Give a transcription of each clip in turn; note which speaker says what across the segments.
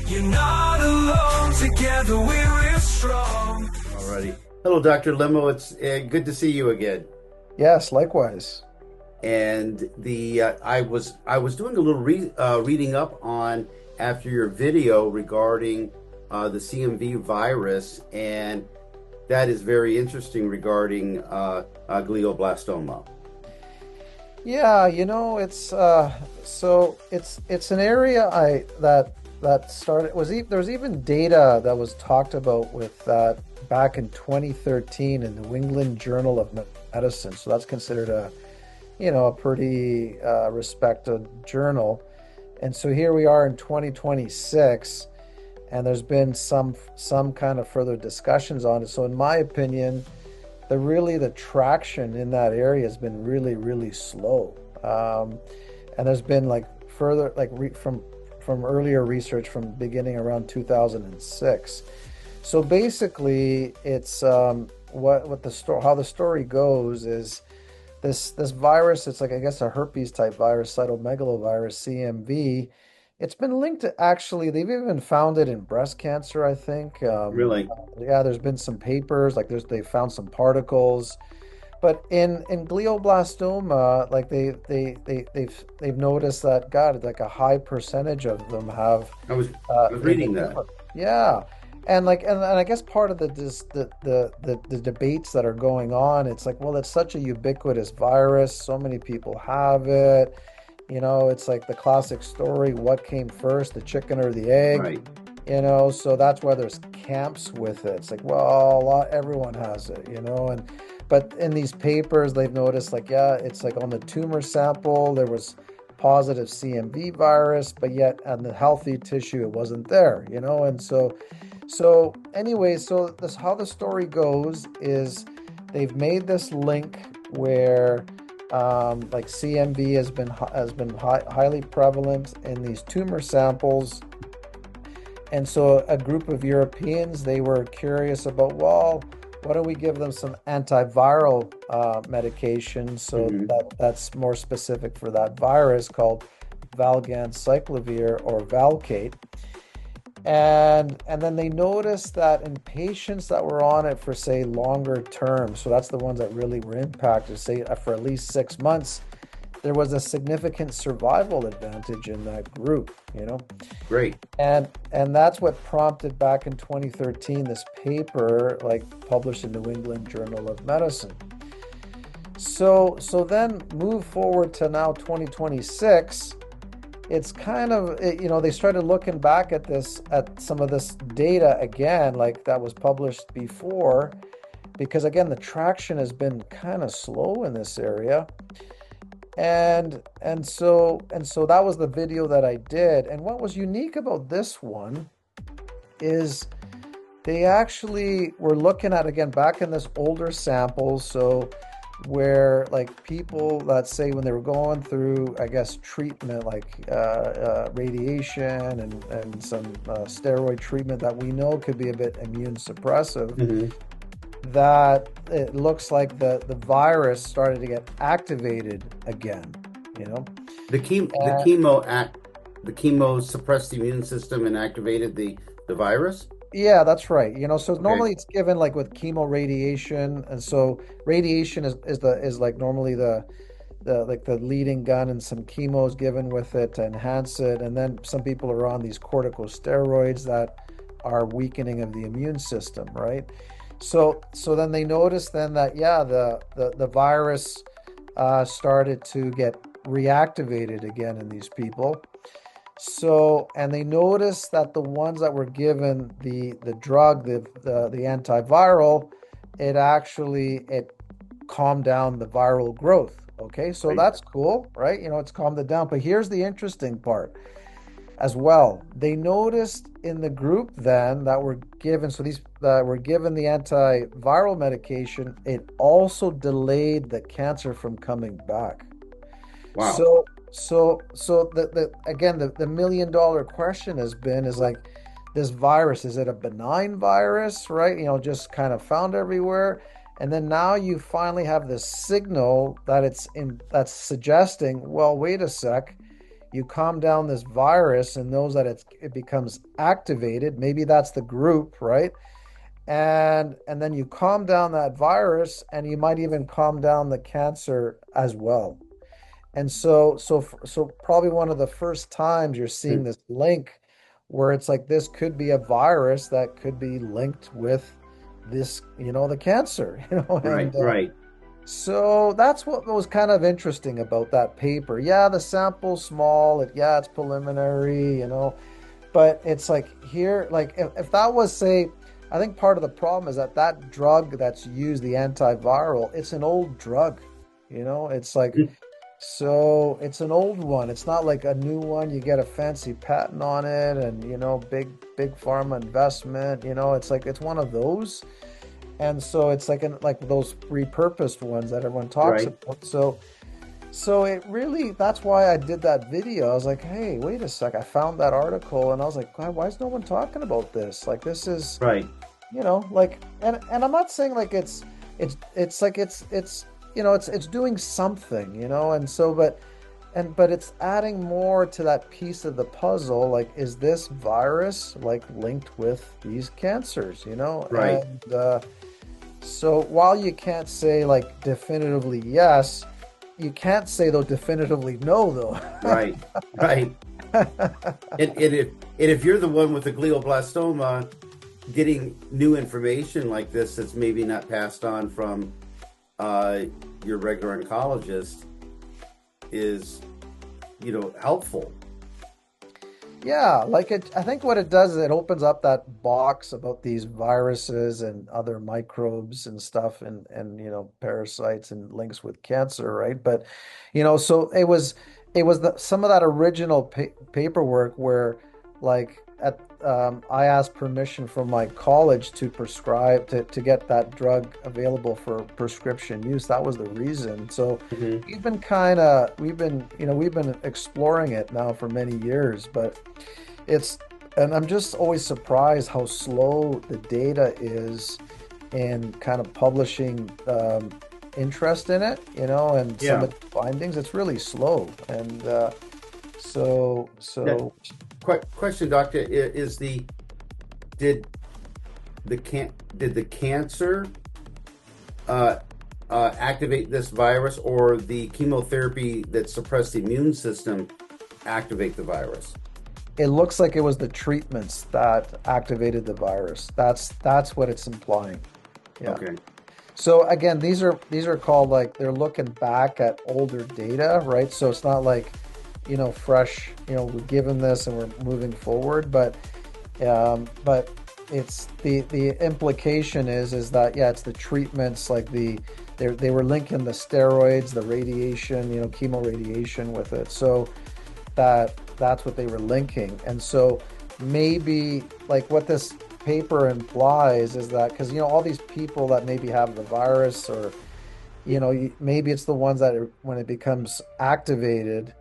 Speaker 1: You're not alone, together we're strong.
Speaker 2: Alrighty. Hello, Dr. Lemmo. It's good to see you again.
Speaker 3: Yes, likewise.
Speaker 2: And I was doing a little reading up on after your video regarding the CMV virus, and that is very interesting regarding glioblastoma.
Speaker 3: Yeah, it's it's an area that started there's even data that was talked about with that back in 2013 in the New England Journal of Medicine. So that's considered a pretty respected journal. And so here we are in 2026, and there's been some kind of further discussions on it. So in my opinion, the traction in that area has been really, really slow. And there's been further from earlier research from beginning around 2006. So basically, it's how the story goes is this virus. It's I guess a herpes type virus, cytomegalovirus, CMV. It's been linked to, actually, they've even found it in breast cancer, I think.
Speaker 2: Really?
Speaker 3: Yeah, there's been some papers, they found some particles. But in glioblastoma, they've noticed that, God, a high percentage of them have.
Speaker 2: I was reading that.
Speaker 3: Yeah. And I guess part of the debates that are going on, it's well, it's such a ubiquitous virus, so many people have it. It's the classic story, what came first, the chicken or the egg?
Speaker 2: Right.
Speaker 3: So that's why there's camps with it. It's well, everyone has it, but in these papers, they've noticed it's on the tumor sample, there was positive CMV virus, but yet on the healthy tissue, it wasn't there, and so anyway, how the story goes is they've made this link where CMV has been highly prevalent in these tumor samples, and so a group of Europeans, they were curious about, well, why don't we give them some antiviral medication? So that's more specific for that virus, called valganciclovir or Valcate. And then they noticed that in patients that were on it for, say, longer term, so that's the ones that really were impacted, say for at least 6 months, there was a significant survival advantage in that group,
Speaker 2: Great.
Speaker 3: And that's what prompted, back in 2013, this paper published in New England Journal of Medicine. So then move forward to now 2026. It's kind of, they started looking back at some of this data again, that was published before, because again, the traction has been kind of slow in this area. And so that was the video that I did. And what was unique about this one is they actually were looking at, again, back in this older sample, so where people, let's say, when they were going through, I guess, treatment, radiation and some steroid treatment that we know could be a bit immune suppressive, that it looks like the virus started to get activated again.
Speaker 2: The chemo suppressed the immune system and activated the virus.
Speaker 3: Yeah, that's right. So normally it's given with chemo radiation, and so radiation is normally the leading gun, and some chemo is given with it to enhance it, and then some people are on these corticosteroids that are weakening of the immune system, right? So then they noticed then that the virus started to get reactivated again in these people. So, and they noticed that the ones that were given the drug, the antiviral, it calmed down the viral growth. Okay, so that's cool, right? It's calmed it down. But here's the interesting part as well. They noticed in the group then that were given, so these that were given the antiviral medication, it also delayed the cancer from coming back.
Speaker 2: Wow.
Speaker 3: So the $1 million question is this virus, is it a benign virus, right? Just kind of found everywhere. And then now you finally have this signal that that's suggesting, well, wait a sec, you calm down this virus and knows that it becomes activated. Maybe that's the group, right? And then you calm down that virus, and you might even calm down the cancer as well. And so probably one of the first times you're seeing
Speaker 2: Hmm.
Speaker 3: this link where it's like this could be a virus that could be linked with this, the cancer,
Speaker 2: Right,
Speaker 3: and
Speaker 2: right,
Speaker 3: so that's what was kind of interesting about that paper. Yeah, the sample's small. Yeah, it's preliminary, but it's like here, like if that was, say, I think part of the problem is that that drug that's used, the antiviral, it's an old drug. It's like,
Speaker 2: Hmm.
Speaker 3: so it's an old one. It's not like a new one. You get a fancy patent on it and, big pharma investment, it's like it's one of those. And so it's like those repurposed ones that everyone talks
Speaker 2: Right.
Speaker 3: about. So it really, that's why I did that video. I was like, hey, wait a sec. I found that article and I was like, God, why is no one talking about this? Like this is,
Speaker 2: Right.
Speaker 3: like, and I'm not saying like it's like it's doing something, and so but it's adding more to that piece of the puzzle. Like, is this virus like linked with these cancers,
Speaker 2: Right.
Speaker 3: And so while you can't say like definitively yes, you can't say though definitively no
Speaker 2: Right. Right. And if you're the one with the glioblastoma getting new information like this that's maybe not passed on from your regular oncologist is, helpful.
Speaker 3: Yeah, like I think what it does is it opens up that box about these viruses and other microbes and stuff and parasites and links with cancer, right? But so it was some of that original paperwork where like I asked permission from my college to prescribe to get that drug available for prescription use. That was the reason. So
Speaker 2: Hmm.
Speaker 3: we've been exploring it now for many years, but it's and I'm just always surprised how slow the data is in kind of publishing interest in it, and some
Speaker 2: Yeah.
Speaker 3: of the findings. It's really slow, and so
Speaker 2: Now,
Speaker 3: so
Speaker 2: question, doctor, is the did did the cancer uh, activate this virus, or the chemotherapy that suppressed the immune system activate the virus?
Speaker 3: it looks like it was the treatments that activated the virus. That's what it's implying. Yeah.
Speaker 2: Okay.
Speaker 3: So again, these are called, like, they're looking back at older data, right? So it's not like, fresh, we're given this and we're moving forward, but it's the implication is that, yeah, it's the treatments, like they were linking the steroids, the radiation, chemoradiation with it. So that's what they were linking. And so maybe like what this paper implies is that, because all these people that maybe have the virus, or maybe it's the ones that when it becomes activated,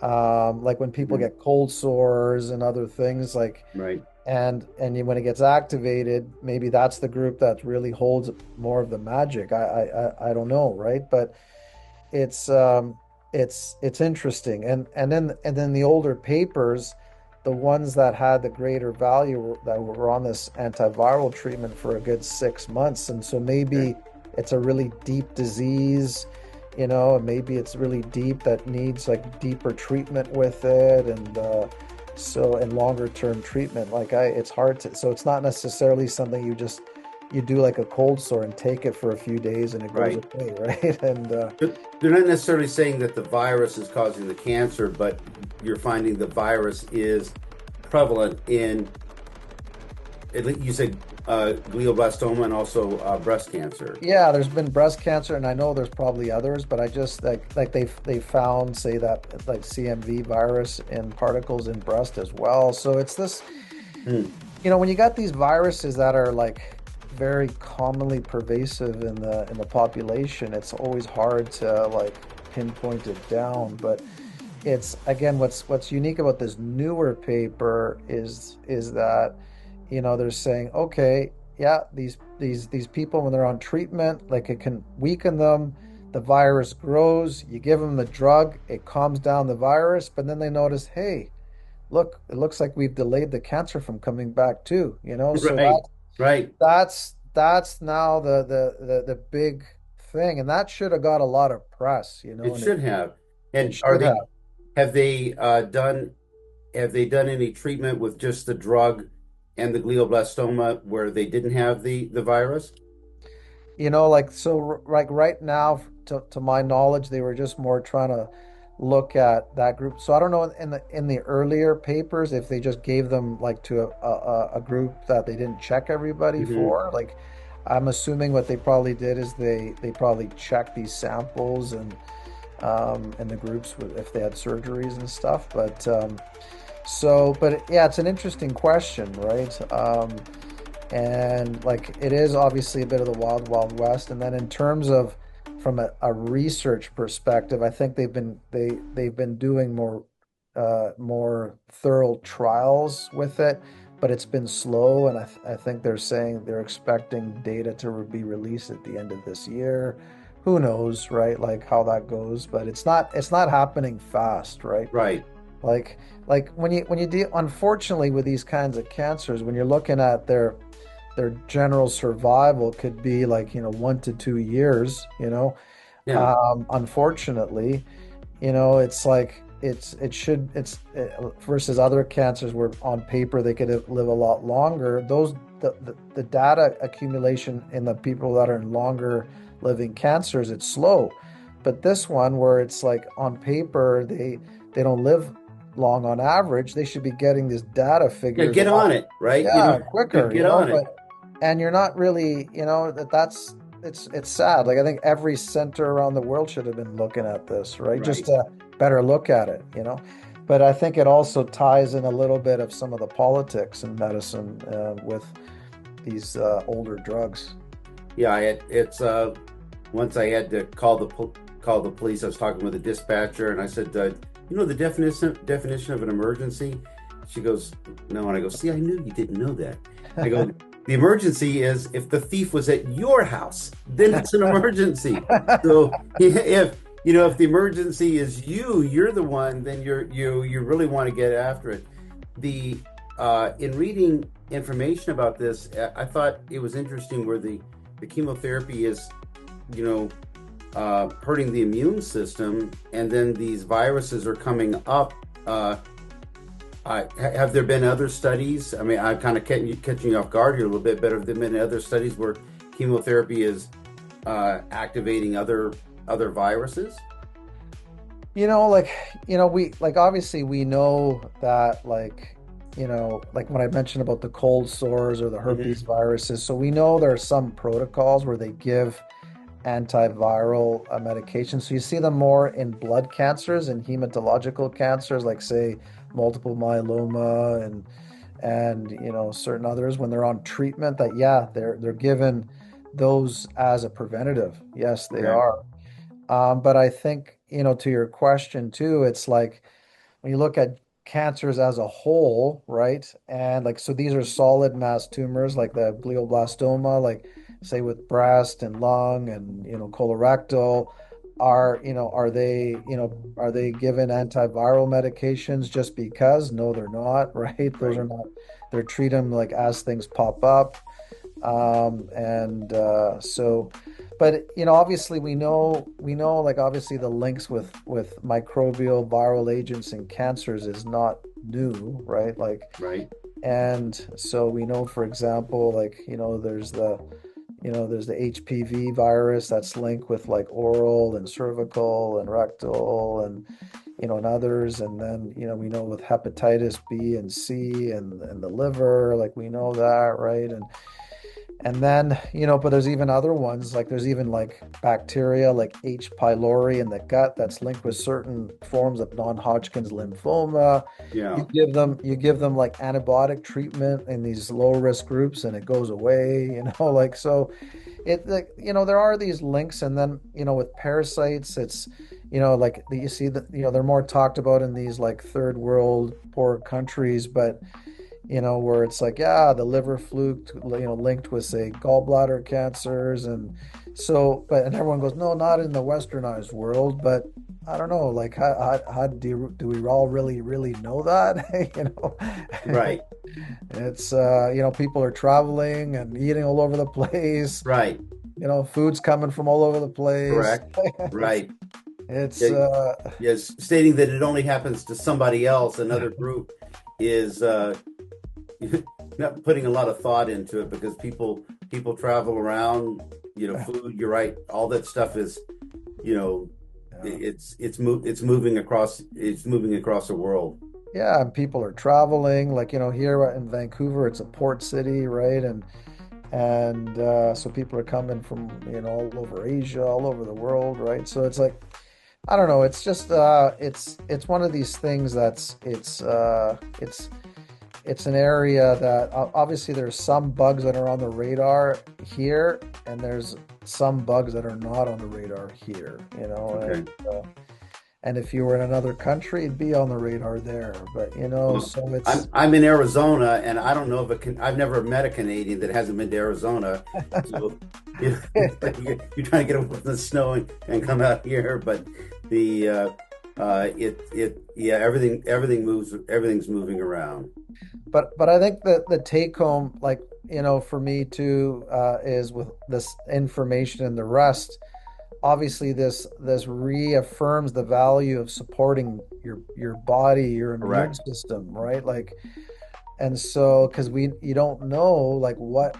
Speaker 3: like when people
Speaker 2: Hmm.
Speaker 3: get cold sores and other things, like,
Speaker 2: Right.
Speaker 3: when it gets activated, maybe that's the group that really holds more of the magic. I don't know, right? But it's it's interesting, and then the older papers, the ones that had the greater value, that were on this antiviral treatment for a good 6 months. And so
Speaker 2: Okay.
Speaker 3: maybe it's a really deep disease, and maybe it's really deep, that needs like deeper treatment with it, and longer term treatment. Like, it's hard to, so it's not necessarily something you do like a cold sore and take it for a few days and it goes
Speaker 2: Right.
Speaker 3: away, right? And
Speaker 2: But they're not necessarily saying that the virus is causing the cancer, but you're finding the virus is prevalent in, you said, glioblastoma and also breast cancer.
Speaker 3: yeah, there's been breast cancer, and I know there's probably others, but I just like they found, say, that like CMV virus in particles in breast as well. So it's this,
Speaker 2: Hmm.
Speaker 3: when you got these viruses that are like very commonly pervasive in the population, it's always hard to like pinpoint it down. But it's, again, what's unique about this newer paper is that they're saying, okay, yeah, these people, when they're on treatment, like, it can weaken them. the virus grows, you give them the drug, it calms down the virus, but then they notice, hey, look, it looks like we've delayed the cancer from coming back too, you know? So
Speaker 2: Right. Right.
Speaker 3: that's now the big thing, and that should have got a lot of press, you know,
Speaker 2: It
Speaker 3: and
Speaker 2: should have.
Speaker 3: it
Speaker 2: And are
Speaker 3: should
Speaker 2: they
Speaker 3: have.
Speaker 2: have they done any treatment with just the drug and the glioblastoma where they didn't have the virus?
Speaker 3: You know, like so, like right now, to my knowledge, they were just more trying to look at that group. So I don't know in the earlier papers if they just gave them like to a group that they didn't check everybody
Speaker 2: Hmm.
Speaker 3: for. Like I'm assuming what they probably did is they probably checked these samples and the groups with, if they had surgeries and stuff. But yeah, it's an interesting question, right? And like it is obviously a bit of the wild, wild west. And then in terms of from a research perspective, I think they've been doing more thorough trials with it, but it's been slow. And I think they're saying they're expecting data to be released at the end of this year. Who knows, right? Like how that goes, but it's not happening fast, right?
Speaker 2: Right.
Speaker 3: Like when you deal unfortunately with these kinds of cancers, when you're looking at their general survival could be like, 1 to 2 years,
Speaker 2: Yeah.
Speaker 3: unfortunately, it's like versus other cancers where on paper they could live a lot longer. The data accumulation in the people that are in longer living cancers, it's slow. But this one where it's like on paper they don't live long on average, they should be getting these data
Speaker 2: Yeah,
Speaker 3: figures a
Speaker 2: get
Speaker 3: lot,
Speaker 2: on it, right?
Speaker 3: yeah, quicker,
Speaker 2: Get on it.
Speaker 3: but and you're not really, that's it's sad. Like I think every center around the world should have been looking at this, right? Just
Speaker 2: Right.
Speaker 3: to better look at it. But I think it also ties in a little bit of some of the politics in medicine with these older drugs.
Speaker 2: Yeah, it's once I had to call the police. I was talking with a dispatcher, and I said, the definition of an emergency?" She goes, "No," and I go, "See, I knew you didn't know that." I go, "The emergency is if the thief was at your house, then it's an emergency. So if the emergency is you're the one, then you really want to get after it." The In reading information about this, I thought it was interesting where the chemotherapy is, you know, hurting the immune system, and then these viruses are coming up. Have there been other studies? I mean, I'm kind of catching you off guard here a little bit, but have there been other studies where chemotherapy is activating other viruses?
Speaker 3: Like, we like obviously we know that like when I mentioned about the cold sores or the herpes
Speaker 2: Hmm.
Speaker 3: viruses, so we know there are some protocols where they give antiviral medication. So you see them more in blood cancers and hematological cancers, like say multiple myeloma and certain others when they're on treatment. That yeah, they're given those as a preventative. Yes, they
Speaker 2: Okay.
Speaker 3: are. But I think to your question too, it's like when you look at cancers as a whole, right? And like, so these are solid mass tumors like the glioblastoma, like say with breast and lung and, colorectal. Are they given antiviral medications just because? No, they're not, right? Those
Speaker 2: Right.
Speaker 3: are not, they're treat them like as things pop up. And so, but obviously we know like obviously the links with microbial viral agents and cancers is not new, right? Like,
Speaker 2: Right.
Speaker 3: and so we know, for example, like there's the HPV virus that's linked with like oral and cervical and rectal and others, and then we know with hepatitis B and C and the liver, like we know that, right? And then, but there's even other ones, like there's even like bacteria like H. pylori in the gut that's linked with certain forms of non-Hodgkin's lymphoma.
Speaker 2: Yeah.
Speaker 3: You give them like antibiotic treatment in these low risk groups and it goes away, like so it like there are these links. And then with parasites, it's like you see that they're more talked about in these like third world poor countries, but where it's like, yeah, the liver fluke, linked with, say, gallbladder cancers. And so, and everyone goes, no, not in the westernized world. But I don't know, like, how do we all really know that?
Speaker 2: Right,
Speaker 3: It's, people are traveling and eating all over the place.
Speaker 2: right,
Speaker 3: Food's coming from all over the place.
Speaker 2: correct,
Speaker 3: It's,
Speaker 2: right.
Speaker 3: it's,
Speaker 2: Yeah, yes, stating that it only happens to somebody else, another group, is not putting a lot of thought into it because people travel around. Food. You're right. All that stuff is, you know,
Speaker 3: yeah.
Speaker 2: it's moving across. It's moving across the world.
Speaker 3: Yeah, and people are traveling. Like, here in Vancouver, it's a port city, right? And so people are coming from, all over Asia, all over the world, right? So it's like, I don't know. It's just it's one of these things that's it's an area that obviously there's some bugs that are on the radar here, and there's some bugs that are not on the radar here,
Speaker 2: Okay.
Speaker 3: and if you were in another country, it'd be on the radar there. But
Speaker 2: Well,
Speaker 3: so
Speaker 2: I'm
Speaker 3: it's
Speaker 2: I'm in Arizona, and I don't know if I've never met a Canadian that hasn't been to Arizona. So you're trying to get away from the snow and come out here, but the yeah, everything's moving around.
Speaker 3: but I think that the take home, like, for me too, is with this information and the rest. Obviously, this reaffirms the value of supporting your body, your immune
Speaker 2: Correct.
Speaker 3: system, right? Like, and so because you don't know, like, what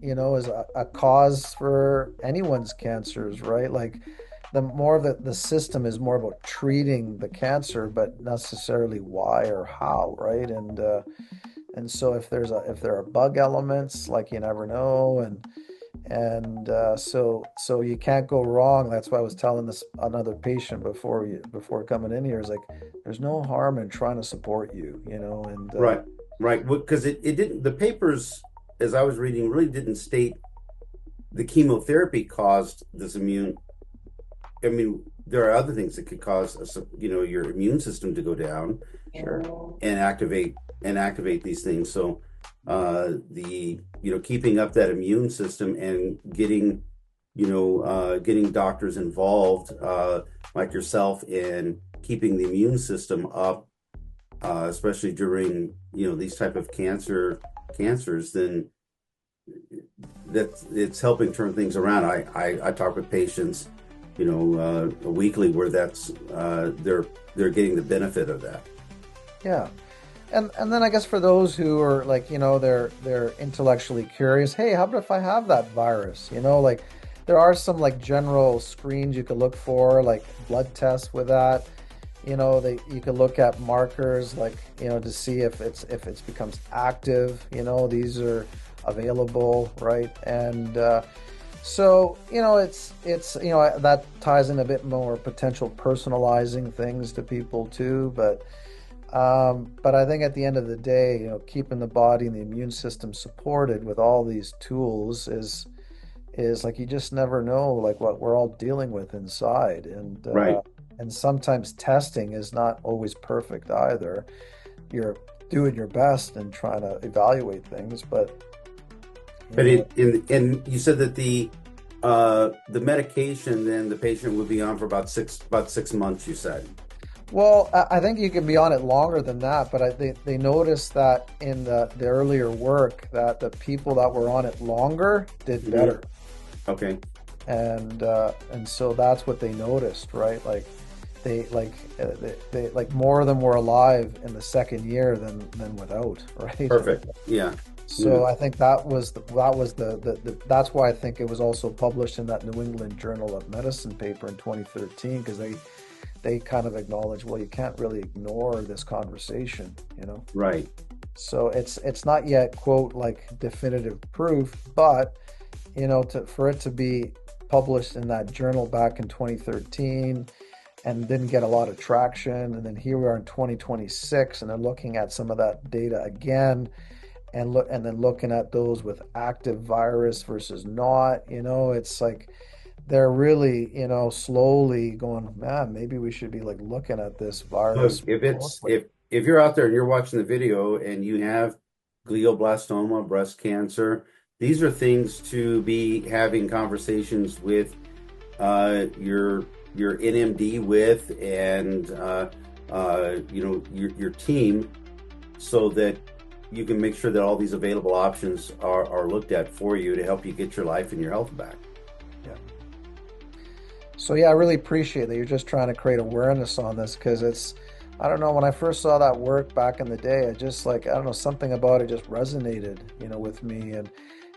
Speaker 3: is a cause for anyone's cancers, right? Like, the more that the system is more about treating the cancer, but necessarily why or how, right? And so if there are bug elements, like, you never know. And so you can't go wrong. That's why I was telling this another patient before coming in here, is like, there's no harm in trying to support you, and
Speaker 2: Right. Right. Because it didn't. The papers, as I was reading, really didn't state the chemotherapy caused this immune. I mean, there are other things that could cause your immune system to go down
Speaker 3: sure.
Speaker 2: and activate these things. So the keeping up that immune system and getting doctors involved, like yourself, in keeping the immune system up, especially during these type of cancers, then that it's helping turn things around. I talk with patients, weekly, where that's they're getting the benefit of that.
Speaker 3: Yeah. And then I guess for those who are, like, they're intellectually curious, hey, how about if I have that virus? Like, there are some, like, general screens you could look for, like blood tests with that. You could look at markers, like, to see if it's becomes active. These are available, right? And so, that ties in a bit more potential personalizing things to people too. But I think at the end of the day, keeping the body and the immune system supported with all these tools is like, you just never know, like, what we're all dealing with inside.
Speaker 2: Right.
Speaker 3: And sometimes testing is not always perfect either. You're doing your best and trying to evaluate things, but you
Speaker 2: But
Speaker 3: know,
Speaker 2: and you said that the medication, then the patient would be on for about 6 months, you said.
Speaker 3: well, I think you can be on it longer than that, but they noticed that in the earlier work, that the people that were on it longer did
Speaker 2: Hmm.
Speaker 3: better.
Speaker 2: Okay.
Speaker 3: And so that's what they noticed, right? Like, they like, more of them were alive in the second year than without, right?
Speaker 2: Perfect. Yeah.
Speaker 3: So
Speaker 2: Yeah.
Speaker 3: I think that's why I think it was also published in that New England Journal of Medicine paper in 2013, because they kind of acknowledge, well, you can't really ignore this conversation.
Speaker 2: Right.
Speaker 3: So it's not yet, quote, like, definitive proof, but for it to be published in that journal back in 2013 and didn't get a lot of traction, and then here we are in 2026, and they're looking at some of that data again, and then looking at those with active virus versus not. It's like they're really, slowly going, man, maybe we should be, like, looking at this
Speaker 2: Look,
Speaker 3: virus
Speaker 2: if it's
Speaker 3: closely.
Speaker 2: if you're out there and you're watching the video and you have glioblastoma, breast cancer. These are things to be having conversations with your NMD with, and your team, so that you can make sure that all these available options are looked at for you to help you get your life and your health back.
Speaker 3: Yeah. So yeah, I really appreciate that you're just trying to create awareness on this, because I don't know, when I first saw that work back in the day, I just like, I don't know, something about it just resonated, with me. And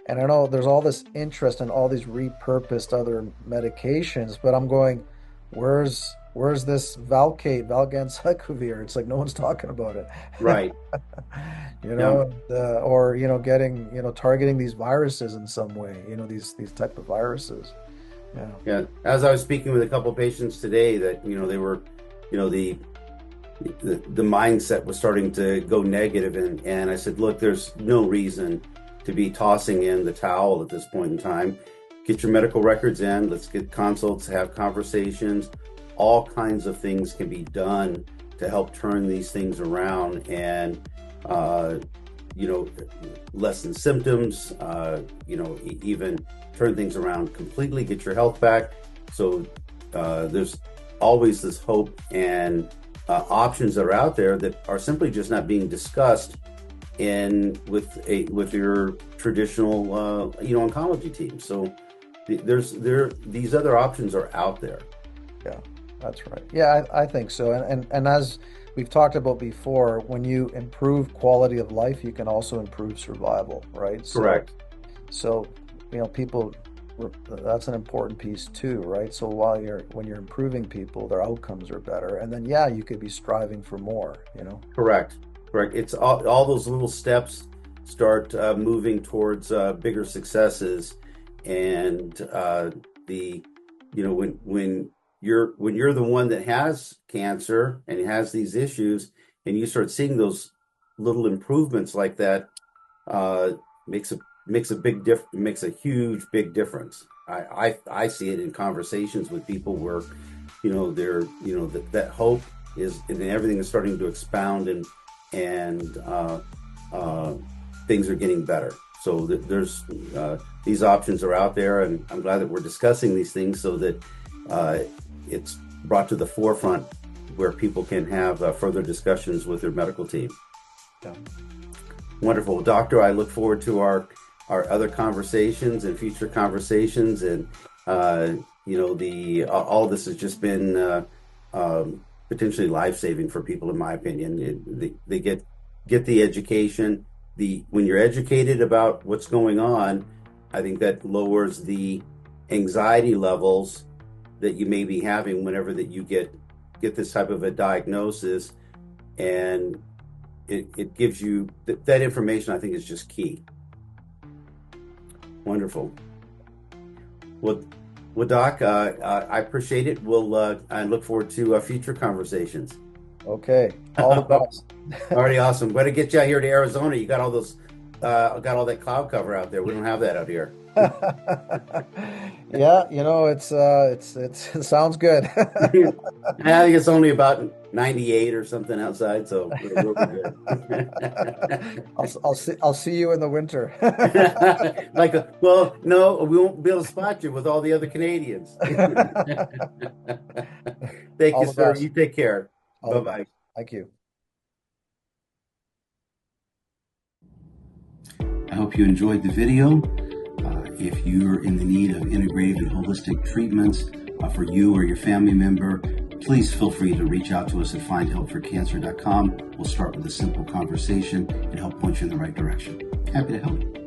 Speaker 3: I know there's all this interest in all these repurposed other medications, but I'm going, where's this Valganciclovir? It's like no one's talking about it.
Speaker 2: Right.
Speaker 3: You
Speaker 2: Yeah.
Speaker 3: know, or getting, targeting these viruses in some way, these type of viruses. Yeah.
Speaker 2: Yeah. As I was speaking with a couple of patients today, that they were, the mindset was starting to go negative, and I said, look, there's no reason to be tossing in the towel at this point in time. Get your medical records in, let's get consults, have conversations. All kinds of things can be done to help turn these things around and lessen symptoms, even turn things around completely, get your health back. So there's always this hope and options that are out there that are simply just not being discussed with your traditional oncology team. So these other options are out there.
Speaker 3: Yeah, that's right. Yeah, I think so. And as we've talked about before, when you improve quality of life, you can also improve survival, right?
Speaker 2: Correct.
Speaker 3: So, people, that's an important piece too, right? So when you're improving people, their outcomes are better. And then, yeah, you could be striving for more,
Speaker 2: Correct. It's all those little steps start moving towards bigger successes. And when you're the one that has cancer and has these issues, and you start seeing those little improvements like that, makes a huge big difference. I see it in conversations with people where that hope is, and everything is starting to expound, and things are getting better. So there's these options are out there, and I'm glad that we're discussing these things so that it's brought to the forefront where people can have further discussions with their medical team.
Speaker 3: Yeah.
Speaker 2: Wonderful. Doctor, I look forward to our other conversations and future conversations, and all of this has just been potentially life-saving for people, in my opinion. They get the education. When you're educated about what's going on, I think that lowers the anxiety levels that you may be having whenever that you get this type of a diagnosis, and it gives you that information. I think is just key. Wonderful. Well, Doc, I appreciate it. I look forward to future conversations.
Speaker 3: Okay. All the best.
Speaker 2: Already awesome. Going to get you out here to Arizona. You got all that cloud cover out there. We don't have that out here.
Speaker 3: Yeah, it sounds good.
Speaker 2: I think it's only about 98 or something outside, so we'll be good.
Speaker 3: I'll see you in the winter.
Speaker 2: Well, no, we won't be able to spot you with all the other Canadians. Thank you, sir. You take care. Bye-bye.
Speaker 3: Thank you.
Speaker 2: I hope you enjoyed the video. If you're in the need of integrative and holistic treatments for you or your family member, please feel free to reach out to us at findhelpforcancer.com. We'll start with a simple conversation and help point you in the right direction. Happy to help.